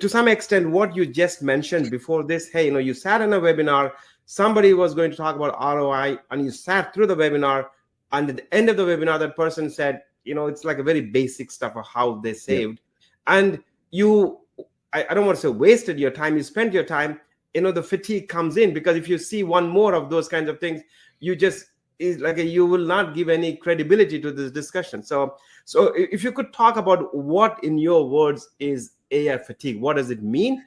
to some extent, what you just mentioned before this, hey, you sat in a webinar, somebody was going to talk about ROI, and you sat through the webinar, and at the end of the webinar, that person said, it's like a very basic stuff of how they saved. Yeah. And I don't want to say wasted your time, you spent your time, the fatigue comes in, because if you see one more of those kinds of things, you will not give any credibility to this discussion. So if you could talk about what, in your words, is AI fatigue, what does it mean?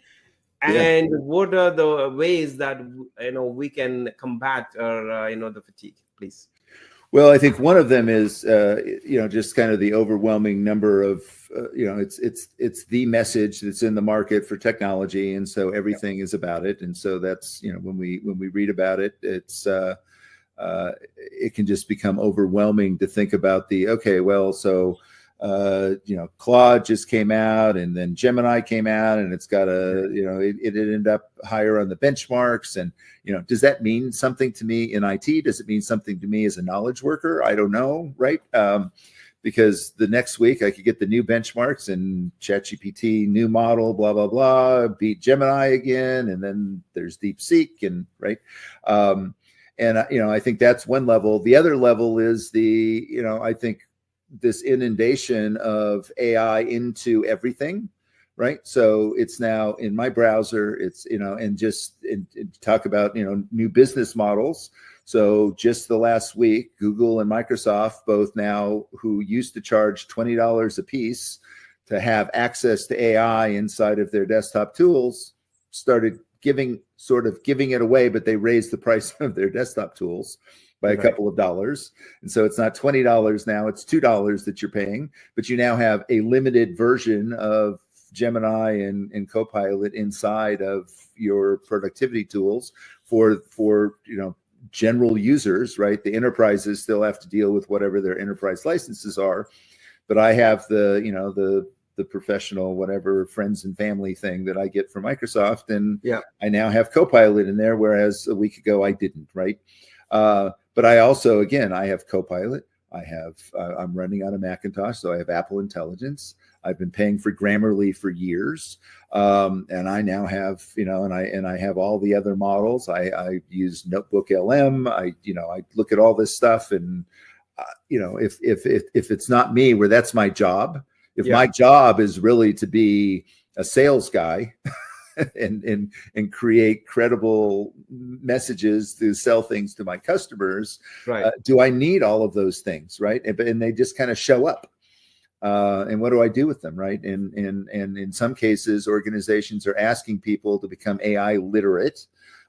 And what are the ways that we can combat the fatigue, please? Well, I think one of them is just kind of the overwhelming number of it's the message that's in the market for technology, and so everything is about it. And so that's when we read about it, it can just become overwhelming to think about Claude just came out, and then Gemini came out, and it's got it ended up higher on the benchmarks. And, does that mean something to me in IT? Does it mean something to me as a knowledge worker? I don't know. Right. Because the next week I could get the new benchmarks and ChatGPT, new model, blah, blah, blah, beat Gemini again. And then there's DeepSeek and right. And, I think that's one level. The other level is I think this inundation of AI into everything, right? So it's now in my browser, it's, and talk about, new business models. So just the last week, Google and Microsoft both now, who used to charge $20 a piece to have access to AI inside of their desktop tools, started giving it away, but they raised the price of their desktop tools by a couple of dollars. And so it's not $20 now, it's $2 that you're paying, but you now have a limited version of Gemini and Copilot inside of your productivity tools for general users, right? The enterprises still have to deal with whatever their enterprise licenses are, but I have the professional, whatever, friends and family thing that I get from Microsoft. And I now have Copilot in there, whereas a week ago I didn't, right? But I also, again, I have Copilot. I'm running on a Macintosh, so I have Apple Intelligence. I've been paying for Grammarly for years. And I now have, and I have all the other models. I use Notebook LM. I look at all this stuff, and, if it's not me, where that's my job, if my job is really to be a sales guy and create credible messages to sell things to my customers, right? Do I need all of those things, right? And they just kind of show up. And what do I do with them, right? And in some cases, organizations are asking people to become AI literate.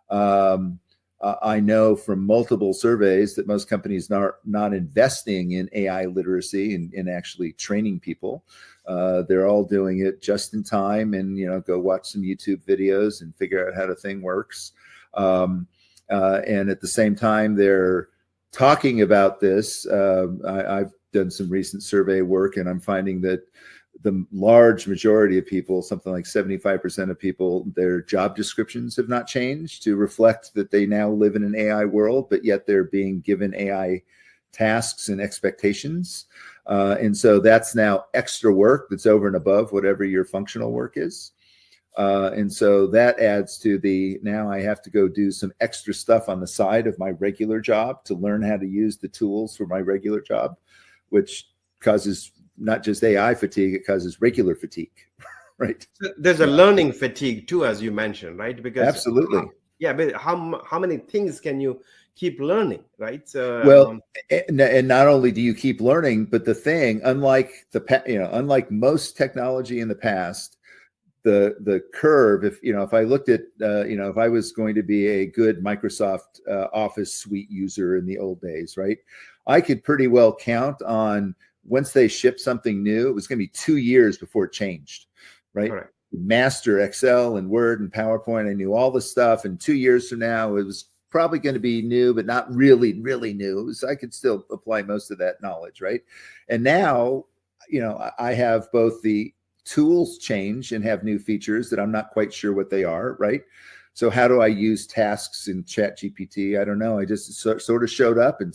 I know from multiple surveys that most companies are not investing in AI literacy and actually training people. They're all doing it just in time and, go watch some YouTube videos and figure out how the thing works. And at the same time, they're talking about this. I've done some recent survey work, and I'm finding that the large majority of people, something like 75% of people, their job descriptions have not changed to reflect that they now live in an AI world, but yet they're being given AI tasks and expectations. And so that's now extra work that's over and above whatever your functional work is. And so that adds to now I have to go do some extra stuff on the side of my regular job to learn how to use the tools for my regular job, which causes not just AI fatigue, it causes regular fatigue, right? So there's a learning fatigue too, as you mentioned, right? Because absolutely. But how many things can you keep learning, right? So, well, and not only do you keep learning, but the thing, unlike most technology in the past, the curve, if I looked at, if I was going to be a good Microsoft Office suite user in the old days, right? I could pretty well count on, once they shipped something new, it was going to be 2 years before it changed, right? Correct. Master Excel and Word and PowerPoint. I knew all the stuff. And 2 years from now, it was probably going to be new, but not really, really new. So I could still apply most of that knowledge, right? And now, I have both the tools change and have new features that I'm not quite sure what they are, right? So how do I use tasks in ChatGPT? I don't know. I just sort of showed up and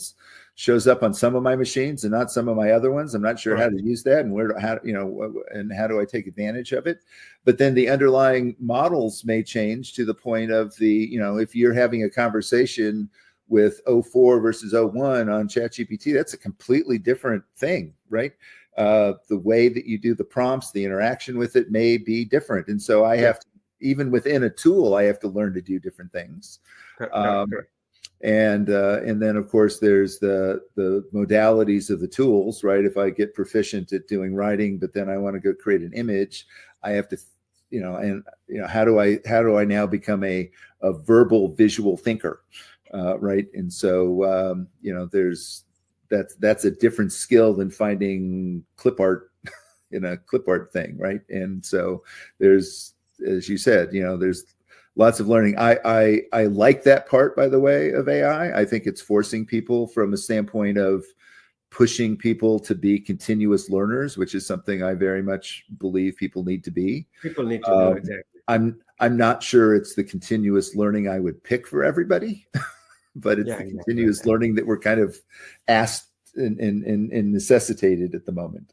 shows up on some of my machines and not some of my other ones. I'm not sure how to use that and how do I take advantage of it. But then the underlying models may change to the point of if you're having a conversation with O4 versus O1 on ChatGPT, that's a completely different thing, right? The way that you do the prompts, the interaction with it may be different. And so I have to, even within a tool, I have to learn to do different things. Correct. And then of course there's the modalities of the tools, right? If I get proficient at doing writing, but then I want to go create an image, I have to, how do I now become a verbal visual thinker, right? And so that's a different skill than finding clip art in a clip art thing, right? And so there's, as you said, there's lots of learning. I like that part, by the way, of AI. I think it's forcing people from a standpoint of pushing people to be continuous learners, which is something I very much believe people need to be. People need to do exactly. I'm not sure it's the continuous learning I would pick for everybody, but it's the continuous learning that we're kind of asked and necessitated at the moment.